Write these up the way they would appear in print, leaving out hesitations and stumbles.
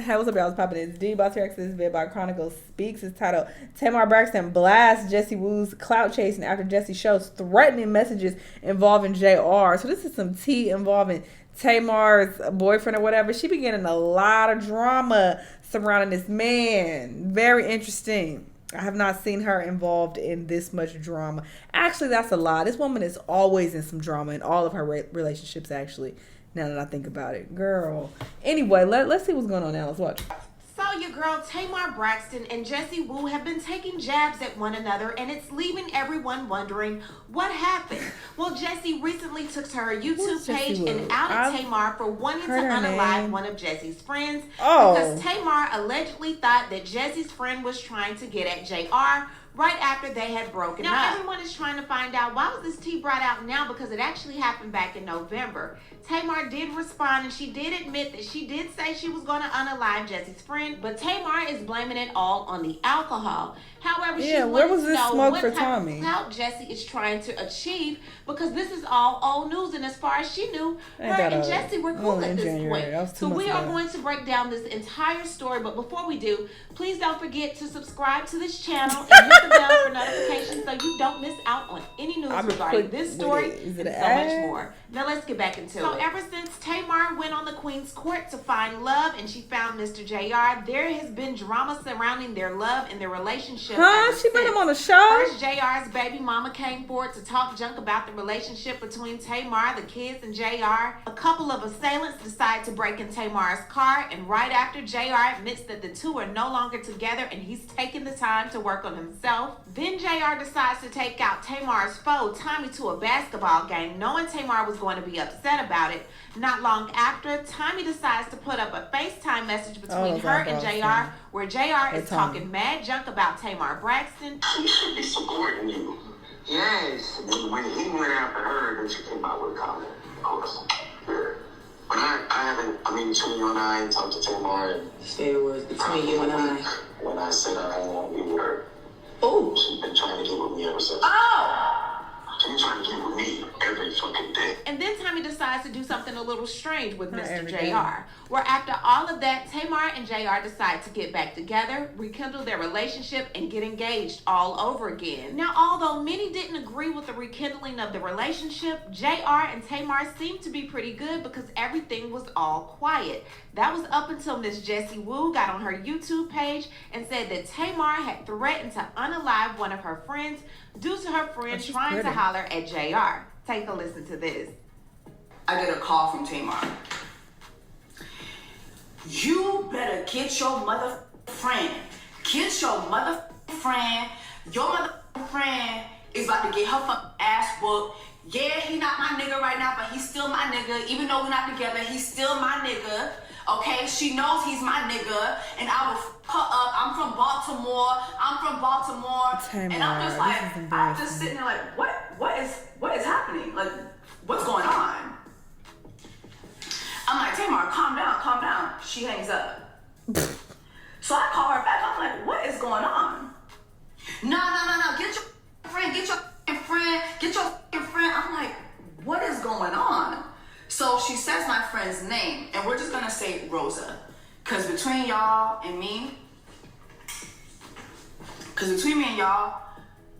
Hey, what's up, y'all? It's popping. It's D. About to react to this video by Chronicles Speaks. It's titled Tamar Braxton blasts Jessie Woo's clout chasing after Jessie shows threatening messages involving JR. So this is some tea involving Tamar's boyfriend or whatever. She be getting a lot of drama surrounding this man. Very interesting. I have not seen her involved in this much drama. Actually, that's a lie. This woman is always in some drama in all of her relationships, actually. Now that I think about it. Girl. Anyway, let's see what's going on now. Let's watch. So your girl Tamar Braxton and Jessie Woo have been taking jabs at one another, and it's leaving everyone wondering what happened. Well, Jessie recently took to her YouTube page and outed Tamar for wanting to unalive one of Jessie's friends because Tamar allegedly thought that Jessie's friend was trying to get at JR right after they had broken up. Now, everyone is trying to find out why was this tea brought out now, because it actually happened back in November. Tamar did respond, and she did admit that she did say she was going to unalive Jessie's friend, but Tamar is blaming it all on the alcohol. However, she wants to know what type of clout Jessie is trying to achieve, because this is all old news, and as far as she knew, her and Jessie were cool at this point. So we are going to break down this entire story, but before we do, please don't forget to subscribe to this channel and hit the bell for notifications so you don't miss out on any news regarding this story and so much more. Now let's get back into it. So ever since Tamar went on the Queen's Court to find love and she found Mr. JR, there has been drama surrounding their love and their relationship. She put him on a show? First, JR's baby mama came forward to talk junk about the relationship between Tamar, the kids, and JR. A couple of assailants decide to break in Tamar's car, and right after, JR admits that the two are no longer together and he's taking the time to work on himself. Then JR decides to take out Tamar's foe, Tommy, to a basketball game, knowing Tamar was going to be upset about it. Not long after, Tommy decides to put up a FaceTime message between her and JR, where JR is talking mad junk about Tamar Braxton. He should be supporting you. Yes. When he went after her, then she came out with a comment. Of course. Yeah. But I haven't, between you and I talked to Tamar. And say it was between you and I. When I said I don't want to be with her. Oh. She's been trying to get with me ever since. Oh! She's trying to get with me every fucking day. And then Tommy decides to do something a little strange with Mr. JR. Where after all of that, Tamar and JR decide to get back together, rekindle their relationship, and get engaged all over again. Now, although many didn't agree with the rekindling of the relationship, JR and Tamar seemed to be pretty good because everything was all quiet. That was up until Miss Jessie Woo got on her YouTube page and said that Tamar had threatened to unalive one of her friends due to her friend trying to holler at JR. Take a listen to this. I get a call from Tamar. You better get your mother friend. Get your mother friend. Your mother friend is about to get her fucking ass whooped. Yeah, he not my nigga right now, but he's still my nigga. Even though we're not together, he's still my nigga. Okay, she knows he's my nigga, and I will fuck her up. I'm from Baltimore. Tamar, and I'm just like, I'm just sitting there like, what is happening? Like, what's going on? I'm like, Tamar, calm down. She hangs up. So I call her back. I'm like, what is going on? No. Get your friend. I'm like, what is going on? So she says my friend's name, and we're just gonna say Rosa. Cause between me and y'all,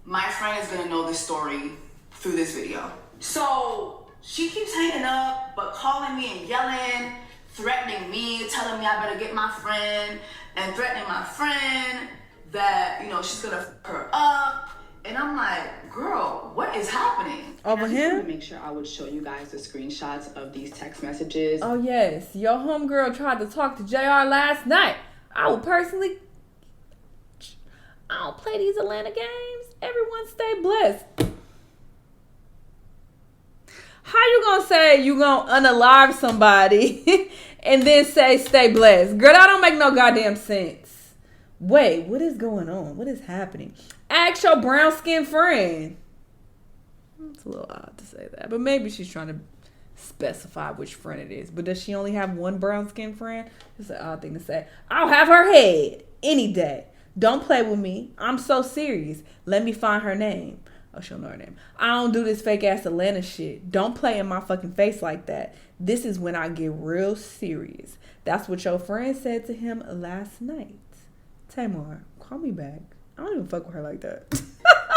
my friend is gonna know this story through this video. So she keeps hanging up, but calling me and yelling, threatening me, telling me I better get my friend, and threatening my friend that, she's gonna fuck her up. And I'm like, girl, what is happening? Over here? I want to make sure I would show you guys the screenshots of these text messages. Oh, yes. Your homegirl tried to talk to JR last night. I don't play these Atlanta games. Everyone stay blessed. How you gonna say you gonna unalive somebody and then say stay blessed? Girl, that don't make no goddamn sense. Wait, what is going on? What is happening? Ask your brown-skinned friend. It's a little odd to say that, but maybe she's trying to specify which friend it is. But does she only have one brown-skinned friend? It's an odd thing to say. I'll have her head any day. Don't play with me. I'm so serious. Let me find her name. Oh, she'll know her name. I don't do this fake ass Atlanta shit. Don't play in my fucking face like that. This is when I get real serious. That's what your friend said to him last night. Tamar, call me back. I don't even fuck with her like that.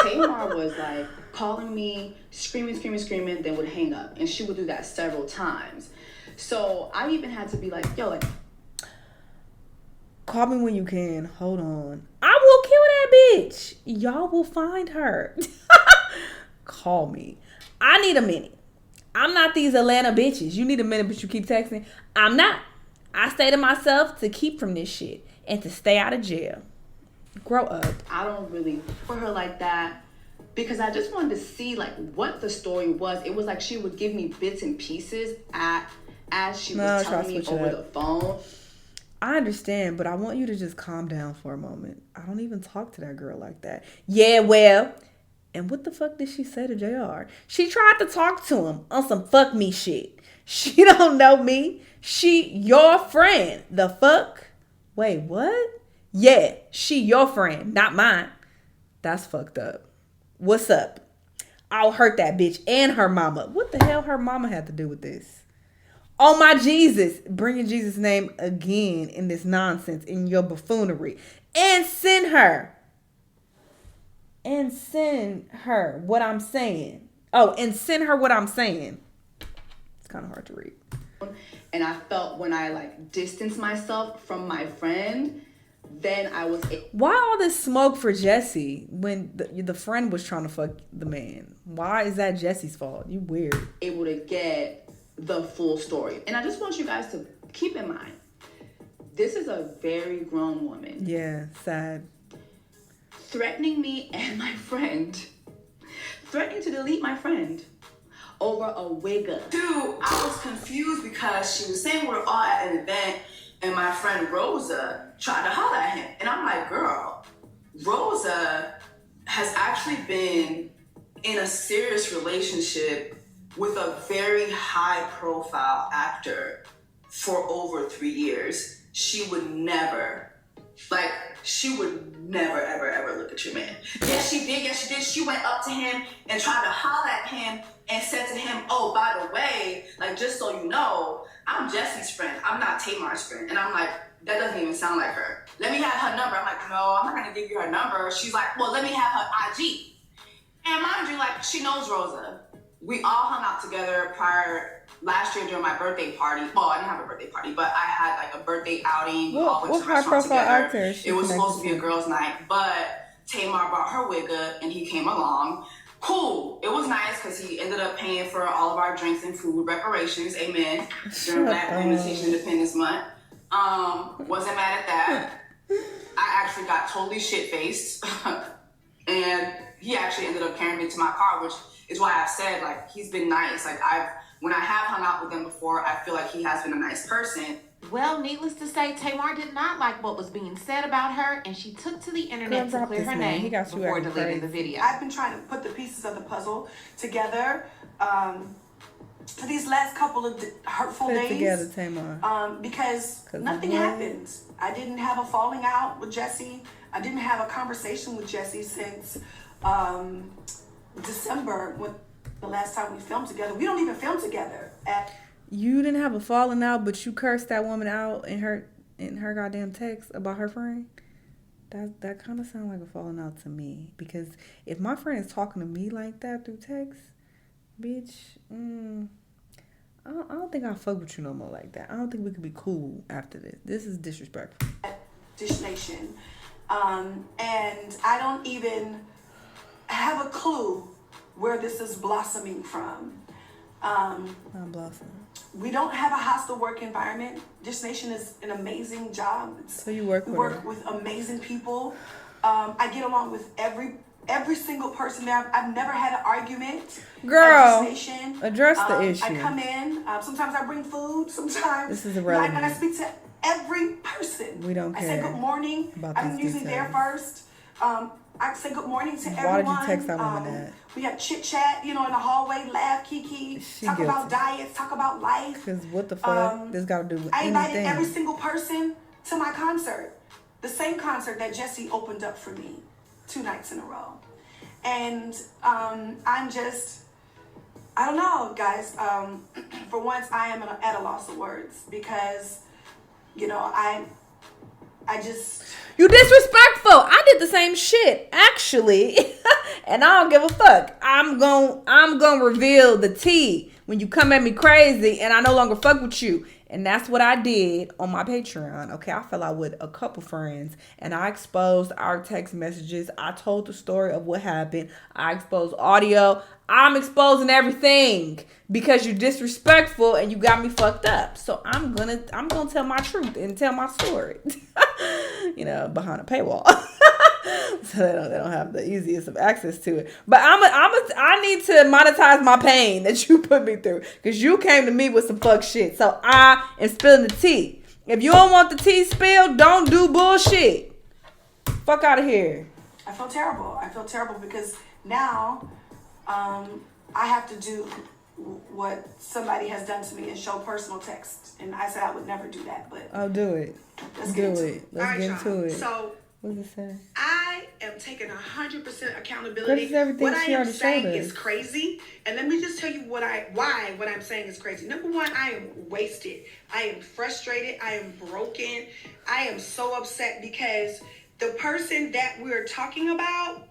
Tamar was like calling me, screaming, then would hang up. And she would do that several times. So I even had to be like, yo, like, call me when you can. Hold on. I will kill that bitch. Y'all will find her. Call me. I need a minute. I'm not these Atlanta bitches. You need a minute, but you keep texting. I'm not. I say to myself to keep from this shit and to stay out of jail. Grow up. I don't really for her like that because I just wanted to see like what the story was. It was like she would give me bits and pieces as she was telling me over the phone. I understand, but I want you to just calm down for a moment. I don't even talk to that girl like that. Yeah, well, and what the fuck did she say to JR? She tried to talk to him on some fuck me shit. She don't know me. She your friend. The fuck? Wait, what? Yeah, she your friend, not mine. That's fucked up. What's up? I'll hurt that bitch and her mama. What the hell her mama had to do with this? Oh my Jesus, bringing Jesus' name again in this nonsense, in your buffoonery. And send her what I'm saying. Oh, and send her what I'm saying. It's kind of hard to read. And I felt when I like distanced myself from my friend, then I was... Why all this smoke for Jessie when the friend was trying to fuck the man? Why is that Jessie's fault? You weird. Able to get the full story. And I just want you guys to keep in mind, this is a very grown woman. Yeah, sad. Threatening me and my friend. Threatening to delete my friend over a wigger. Dude, I was confused because she was saying we're all at an event and my friend Rosa tried to holler at him. And I'm like, girl, Rosa has actually been in a serious relationship with a very high profile actor for over 3 years. She would never ever look at your man. Yes, she did. She went up to him and tried to holler at him and said to him, oh, by the way, like, just so you know, I'm Jessie's friend. I'm not Tamar's friend. And I'm like, that doesn't even sound like her. Let me have her number. I'm like, no, I'm not going to give you her number. She's like, well, let me have her IG. And mind you, like, she knows Rosa. We all hung out together last year during my birthday party. Well, I didn't have a birthday party, but I had like a birthday outing. We all went to the restaurant together. It was supposed to be a girls' night, but Tamar brought her wigger and he came along. Cool. It was nice because he ended up paying for all of our drinks and food reparations. Amen. During Black Women's Independence Month. Wasn't mad at that. I actually got totally shit-faced. And he actually ended up carrying me to my car, which is why I've said, like, he's been nice. Like, when I have hung out with him before, I feel like he has been a nice person. Well, needless to say, Tamar did not like what was being said about her, and she took to the internet to clear her name before deleting the video. I've been trying to put the pieces of the puzzle together for these last couple of hurtful days. Together, Tamar. Because nothing happened. I didn't have a falling out with Jessie. I didn't have a conversation with Jessie since December, when the last time we filmed together. We don't even film together. You didn't have a falling out, but you cursed that woman out in her goddamn text about her friend. That kind of sounds like a falling out to me. Because if my friend is talking to me like that through text, bitch, I don't think I fuck with you no more like that. I don't think we could be cool after this. This is disrespectful. Dish Nation. And I don't even have a clue where this is blossoming from. Not blossoming. We don't have a hostile work environment. Dish Nation is an amazing job. So you work with her. With amazing people. I get along with every single person there. I've never had an argument. Girl, at Dish Nation. Address the issue. I come in. Sometimes I bring food. Sometimes this is irrelevant. And I speak to every person. We don't care. I say good morning. I'm usually there first. I say good morning to everyone. Why did you text that woman that? We have chit chat, in the hallway, laugh, kiki, talk about diets, talk about life. Because what the fuck this got to do with anything? I invited every single person to my concert. The same concert that Jessie opened up for me 2 nights in a row. And I'm just, I don't know, guys. For once, I am at a loss of words because, you know, I just... You disrespectful. I did the same shit, actually. And I don't give a fuck. I'm gonna reveal the tea when you come at me crazy and I no longer fuck with you. And that's what I did on my Patreon. Okay, I fell out with a couple friends and I exposed our text messages. I told the story of what happened. I exposed audio. I'm exposing everything because you're disrespectful and you got me fucked up. So I'm gonna tell my truth and tell my story. You know, behind a paywall. So they don't have the easiest of access to it. But I need to monetize my pain that you put me through. Because you came to me with some fuck shit. So I am spilling the tea. If you don't want the tea spilled, don't do bullshit. Fuck out of here. I feel terrible. I feel terrible because now I have to do what somebody has done to me and show personal text. And I said I would never do that. But I'll do it. Let's get into it. So what does it say? I am taking 100% accountability. What I am saying is crazy, and let me just tell you what I'm saying is crazy. Number one, I am wasted. I am frustrated. I am broken. I am so upset because the person that we're talking about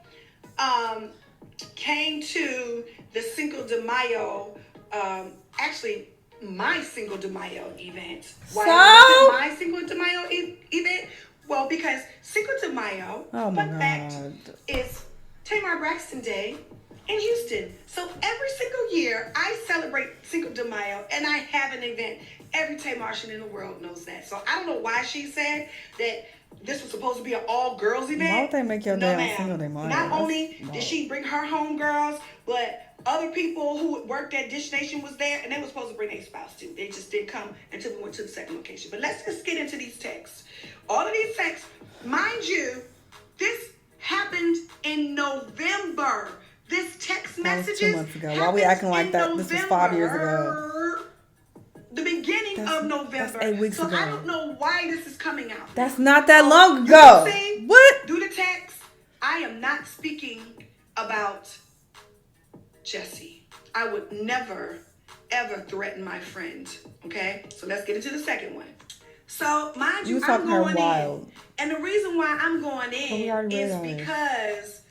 came to the Cinco de Mayo, actually my Cinco de Mayo event. Why my Cinco de Mayo event? Well, because Cinco de Mayo, fun fact, is Tamar Braxton Day in Houston. So every single year, I celebrate Cinco de Mayo, and I have an event. Every Tamartian in the world knows that. So I don't know why she said that this was supposed to be an all-girls event. Why would they make your day on Cinco de Mayo? Not only did she bring her homegirls, but other people who worked at Dish Nation was there, and they were supposed to bring their spouse too. They just didn't come until we went to the second location. But let's just get into these texts. All of these texts, mind you, this happened in November. This text messages 2 months ago. Why are we acting like that? November, this was 5 years ago. The beginning of November. That's 8 weeks ago. I don't know why this is coming out. That's not that long ago. What? Do the text. I am not speaking about Jessie. I would never, ever threaten my friend. Okay? So let's get into the second one. So, mind you, I'm going in. And the reason why I'm going in is because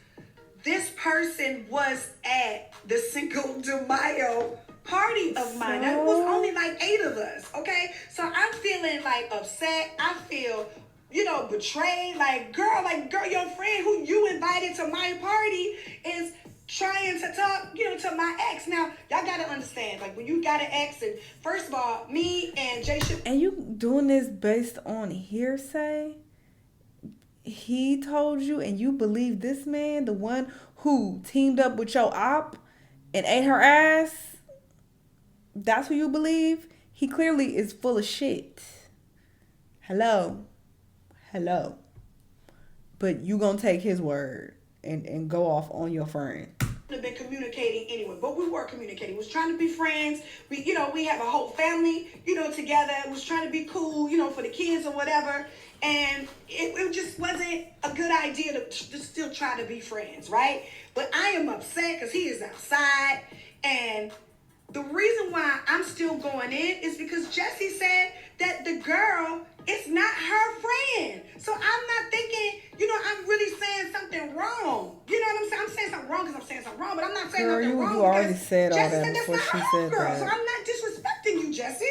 this person was at the Cinco de Mayo party of mine. There was only like 8 of us, okay? So I'm feeling like upset. I feel, betrayed. Like, girl, your friend who you invited to my party is trying to talk, to my ex. Now, y'all gotta understand, like, when you got an ex, and first of all, me and Jay should... And you doing this based on hearsay? He told you, and you believe this man, the one who teamed up with your op and ate her ass? That's who you believe? He clearly is full of shit. Hello. But you gonna take his word and go off on your friend. Have been communicating anyway, but we were communicating. Was trying to be friends. We have a whole family, together. Was trying to be cool, for the kids or whatever. And it just wasn't a good idea to still try to be friends, right? But I am upset because he is outside, and the reason why I'm still going in is because Jessie said that the girl is not her friend. So I'm not thinking, I'm really saying something wrong. You know what I'm saying? I'm saying something wrong because I'm saying something wrong, but I'm not saying nothing wrong. You already said all Jessie that before she said that. So I'm not disrespecting you, Jessie.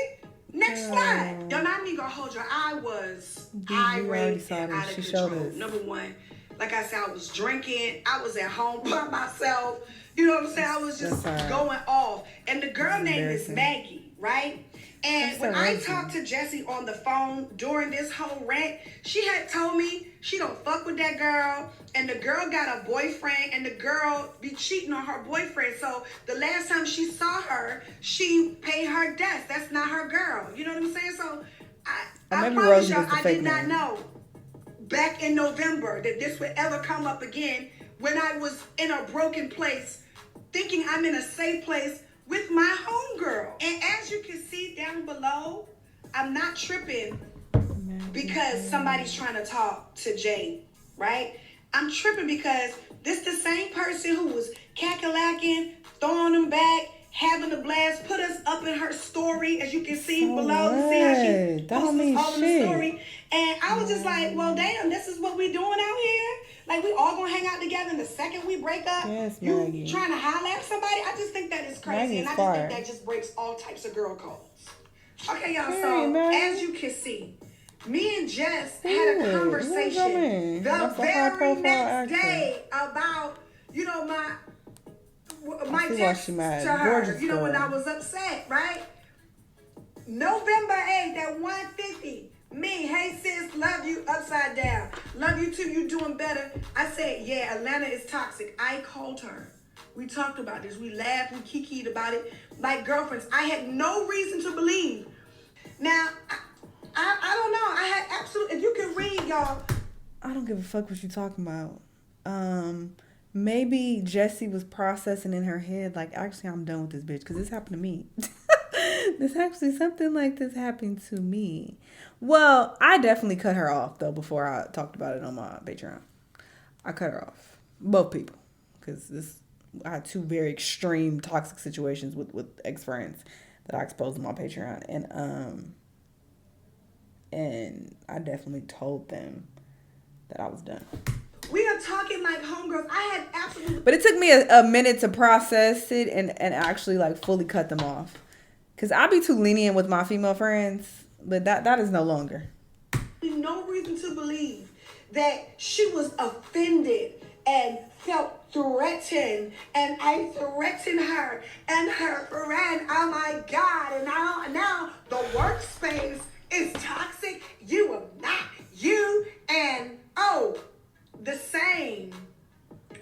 Next slide. Y'all not even gonna hold your eye. Was irate and out of control. Number one, like I said, I was drinking. I was at home by myself. You know what I'm saying? I was just going off. And the girl name is Maggie, right? And when I talked to Jessie on the phone during this whole rant, she had told me she don't fuck with that girl. And the girl got a boyfriend, and the girl be cheating on her boyfriend. So the last time she saw her, she paid her debts. That's not her girl. You know what I'm saying? So I promise y'all, I did not know back in November that this would ever come up again when I was in a broken place, thinking I'm in a safe place with my homegirl. And as you can see down below, I'm not tripping because somebody's trying to talk to Jay, right? I'm tripping because this the same person who was cackalaking, throwing them back, having a blast, put us up in her story, as you can see below. You see how she posts us all in the story. And I was just like, well, damn, this is what we doing out here? Like, we all gonna hang out together, and the second we break up, you trying to holler at somebody? I just think that is crazy, and I just think that just breaks all types of girl codes. Okay, y'all, so as you can see, me and Jess had a conversation the very next day about, you know, my text to her, you know, when I was upset, right? November 8th at 1:50, me, hey sis, love you, upside down. Love you too, you doing better. I said, yeah, Atlanta is toxic. I called her. We talked about this. We laughed, we kikied about it like girlfriends. I had no reason to believe. Now, I don't know. I had absolutely, if you can read, y'all. I don't give a fuck what you talking about. Maybe Jessie was processing in her head, like, actually, I'm done with this bitch, because this happened to me. This actually, something like this happened to me. Well, I definitely cut her off, though, before I talked about it on my Patreon. I cut her off. Both people. Because I had two very extreme toxic situations with ex-friends that I exposed on my Patreon. And I definitely told them that I was done. We are talking like homegirls. I had absolutely... But it took me a minute to process it and actually, like, fully cut them off. Because I be too lenient with my female friends. But that is no longer. No reason to believe that she was offended and felt threatened. And I threatened her and her friend. Oh, my God. And now the workspace is toxic. You are not. You and, the same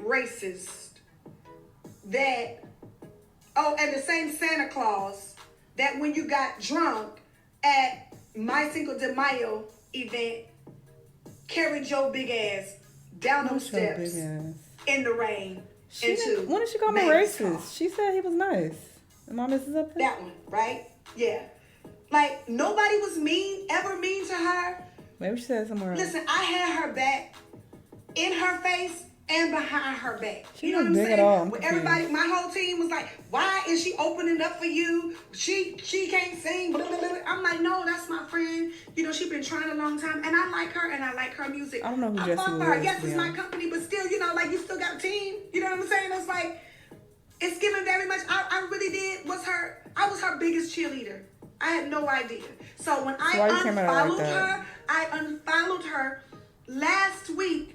racist that, and the same Santa Claus that when you got drunk at my Cinco de Mayo event, carried your big ass down those steps in the rain. When did she call me racist? She said he was nice. Am I missing something? That one, right? Yeah. Like, nobody was ever mean to her. Maybe she said somewhere else. Listen, I had her back, in her face and behind her back. You know what I'm saying? At all. Everybody, my whole team was like, why is she opening up for you? She can't sing. Blah, blah, blah. I'm like, no, that's my friend. You know, she's been trying a long time, and I like her, and I like her music. I don't know who Jessie was. Yes, it's my company, but still, you know, like, you still got a team. You know what I'm saying? It's like, it's given very much. I really did. I was her biggest cheerleader. I had no idea. So when I unfollowed her last week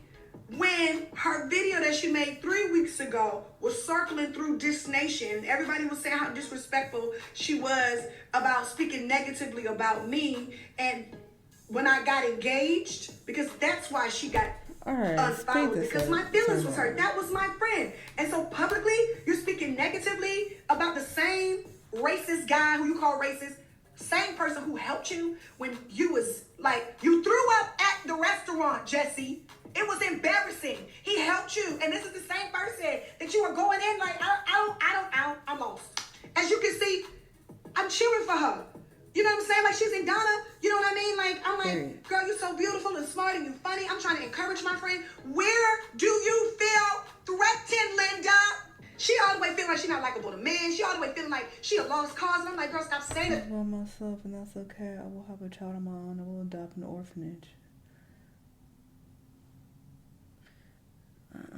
when her video that she made 3 weeks ago was circling through Dis Nation. Everybody was saying how disrespectful she was about speaking negatively about me. And when I got engaged, because that's why she got unfollowed, because my feelings was hurt. That was my friend. And so publicly, you're speaking negatively about the same racist guy who you call racist, same person who helped you when you was like, you threw up at the restaurant, Jessie. It was embarrassing. He helped you. And this is the same person that you were going in like, I'm lost. As you can see, I'm cheering for her. You know what I'm saying? Like, she's in Ghana. You know what I mean? Like, I'm like, girl, you're so beautiful and smart and you're funny. I'm trying to encourage my friend. Where do you feel threatened, Linda? She all the way feeling like she's not likable to men. She all the way feeling like she a lost cause. And I'm like, girl, stop saying it. I love myself, and that's okay. I will have a child of my own. I will adopt an orphanage.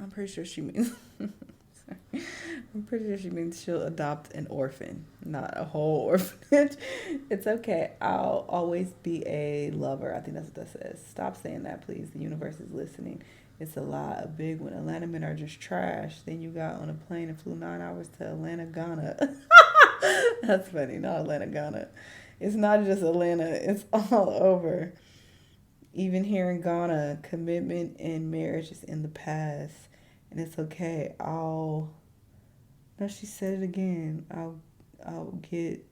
I'm pretty sure she means... Sorry. I'm pretty sure she means she'll adopt an orphan, not a whole orphanage. It's okay. I'll always be a lover. I think that's what that says. Stop saying that, please. The universe is listening. It's a lie, a big one. Atlanta men are just trash. Then you got on a plane and flew 9 hours to Atlanta, Ghana. That's funny. Not Atlanta, Ghana. It's not just Atlanta. It's all over. Even here in Ghana, commitment and marriage is in the past. And it's okay. No, she said it again. I'll get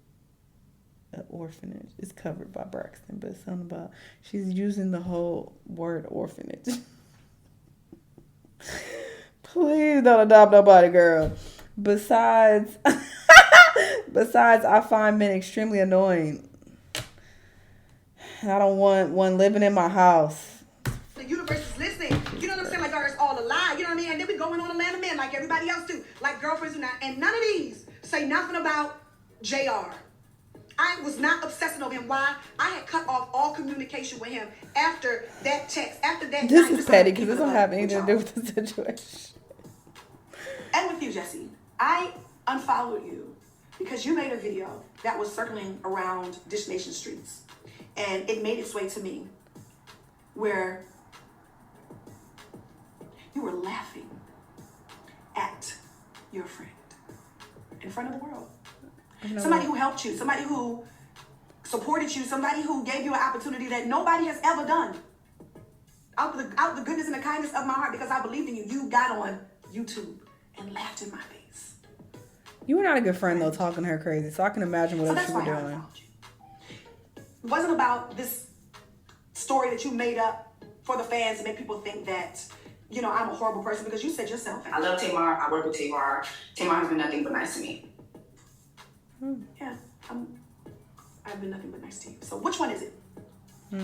an orphanage. It's covered by Braxton, but it's something about she's using the whole word orphanage. Please don't adopt nobody, girl. Besides, I find men extremely annoying. I don't want one living in my house. The universe is listening. You know what I'm saying? Like, girl, it's all a lie, you know what I mean? And then we going on a land of men like everybody else do, like girlfriends do not. And none of these say nothing about JR. I was not obsessing over him. Why? I had cut off all communication with him after that text, after that. This is petty because this don't have anything to do with the situation. And with you, Jessie, I unfollowed you because you made a video that was circling around Dish Nation streets. And it made its way to me where you were laughing at your friend in front of the world. Somebody who helped you, somebody who supported you, somebody who gave you an opportunity that nobody has ever done. Out the goodness and the kindness of my heart, because I believed in you, you got on YouTube and laughed in my face. You were not a good friend, though, talking to her crazy, so I can imagine what else you were doing. It wasn't about this story that you made up for the fans to make people think that, you know, I'm a horrible person, because you said yourself. I love Tamar. I work with Tamar. Tamar has been nothing but nice to me. Yeah, I've been nothing but nice to you. So which one is it?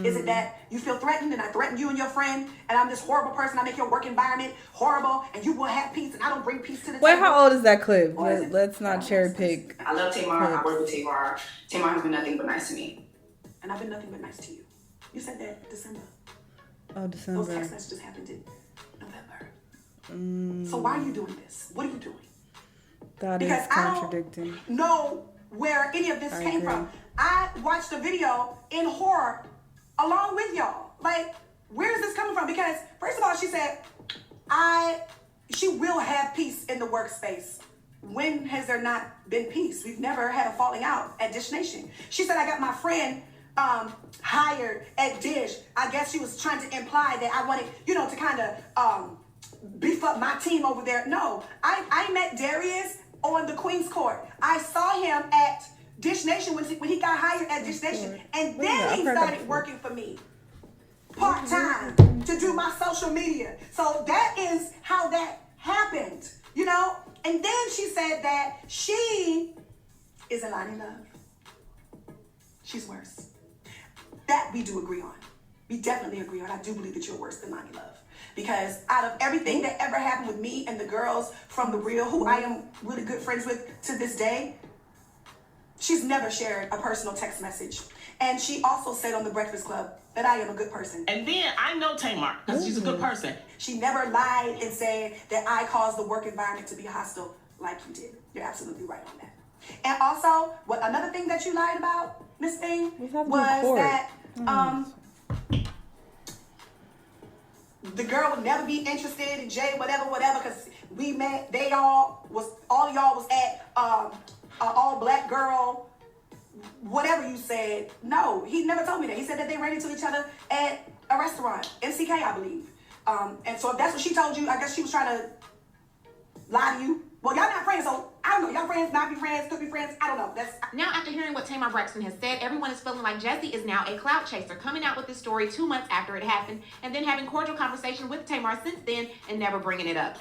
Is it that you feel threatened and I threatened you and your friend and I'm this horrible person, I make your work environment horrible and you will have peace and I don't bring peace to the table? Wait, how old is that clip? Let's not cherry pick. I love Tamar. I work with Tamar. Tamar has been nothing but nice to me. And I've been nothing but nice to you. You said that December. Oh, December. Those text messages happened in November. So why are you doing this? What are you doing? That is contradicting. I don't know where any of this came from. I watched the video in horror along with y'all. Like, where is this coming from? Because first of all, she said, she will have peace in the workspace. When has there not been peace? We've never had a falling out at Dish Nation. She said, I got my friend hired at Dish. I guess she was trying to imply that I wanted, you know, to kind of beef up my team over there. No, I met Darius on the Queen's Court. I saw him at Dish Nation when he got hired at Dish Nation. And then he started working for me part-time to do my social media. So that is how that happened, you know? And then she said that she is a Lonnie Love. She's worse. That we do agree on. We definitely agree on. I do believe that you're worse than Lonnie Love. Because out of everything that ever happened with me and the girls from The Real, who I am really good friends with to this day, she's never shared a personal text message. And she also said on The Breakfast Club that I am a good person. And then I know Tamar, because she's a good person. She never lied and said that I caused the work environment to be hostile like you did. You're absolutely right on that. And also, another thing that you lied about, Miss Thing, was that the girl would never be interested in Jay, whatever, because we met, all of y'all was at all black girl, whatever you said. No, he never told me that. He said that they ran into each other at a restaurant, MCK, I believe. And so if that's what she told you, I guess she was trying to lie to you. Well, y'all not friends, so I don't know. Y'all friends, not be friends, could be friends. I don't know. Now, after hearing what Tamar Braxton has said, everyone is feeling like Jessie is now a clout chaser, coming out with this story 2 months after it happened, and then having cordial conversation with Tamar since then, and never bringing it up.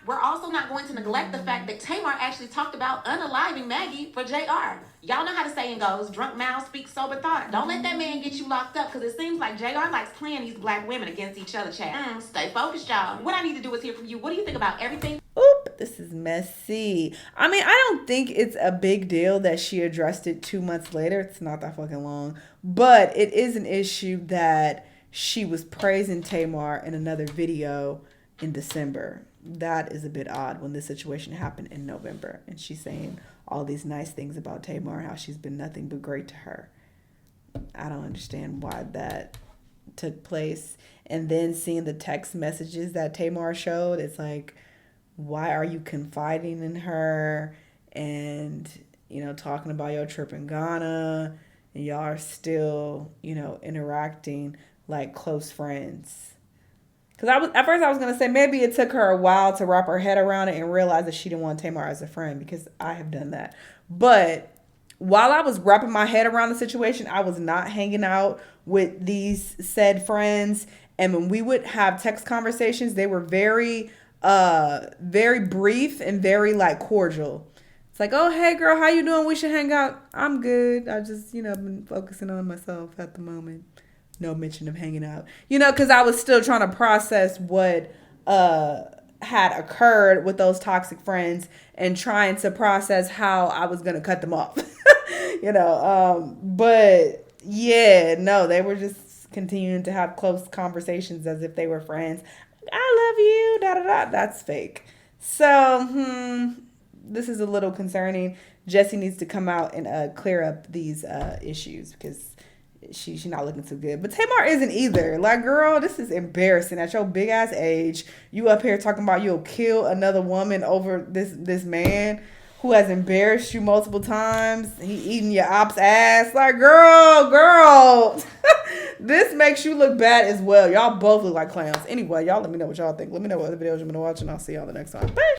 We're also not going to neglect the fact that Tamar actually talked about unaliving Maggie for JR. Y'all know how the saying goes, drunk mouths speak sober thought. Don't let that man get you locked up, because it seems like JR likes playing these black women against each other, chat. Stay focused, y'all. What I need to do is hear from you. What do you think about everything? Oop, this is messy. I mean, I don't think it's a big deal that she addressed it 2 months later. It's not that fucking long. But it is an issue that she was praising Tamar in another video in December. That is a bit odd when this situation happened in November. And she's saying all these nice things about Tamar, how she's been nothing but great to her. I don't understand why that took place. And then seeing the text messages that Tamar showed, it's like, why are you confiding in her and, you know, talking about your trip in Ghana, and y'all are still, you know, interacting like close friends? Because at first I was going to say maybe it took her a while to wrap her head around it and realize that she didn't want Tamar as a friend, because I have done that. But while I was wrapping my head around the situation, I was not hanging out with these said friends. And when we would have text conversations, they were very brief and very like cordial. It's like, oh, hey girl, how you doing? We should hang out. I'm good. I just, you know, been focusing on myself at the moment. no mention of hanging out. You know, because I was still trying to process what had occurred with those toxic friends and trying to process how I was going to cut them off. You know, but yeah, no, they were just continuing to have close conversations as if they were friends. I love you, da da da. That's fake. So, this is a little concerning. Jessie needs to come out and clear up these issues because she's not looking too good. But Tamar isn't either. Like, girl, this is embarrassing. At your big ass age, you up here talking about you'll kill another woman over this man who has embarrassed you multiple times. He eating your op's ass. Like, girl. This makes you look bad as well. Y'all both look like clowns. Anyway, y'all let me know what y'all think. Let me know what other videos you're going to watch, and I'll see y'all the next time. Bye.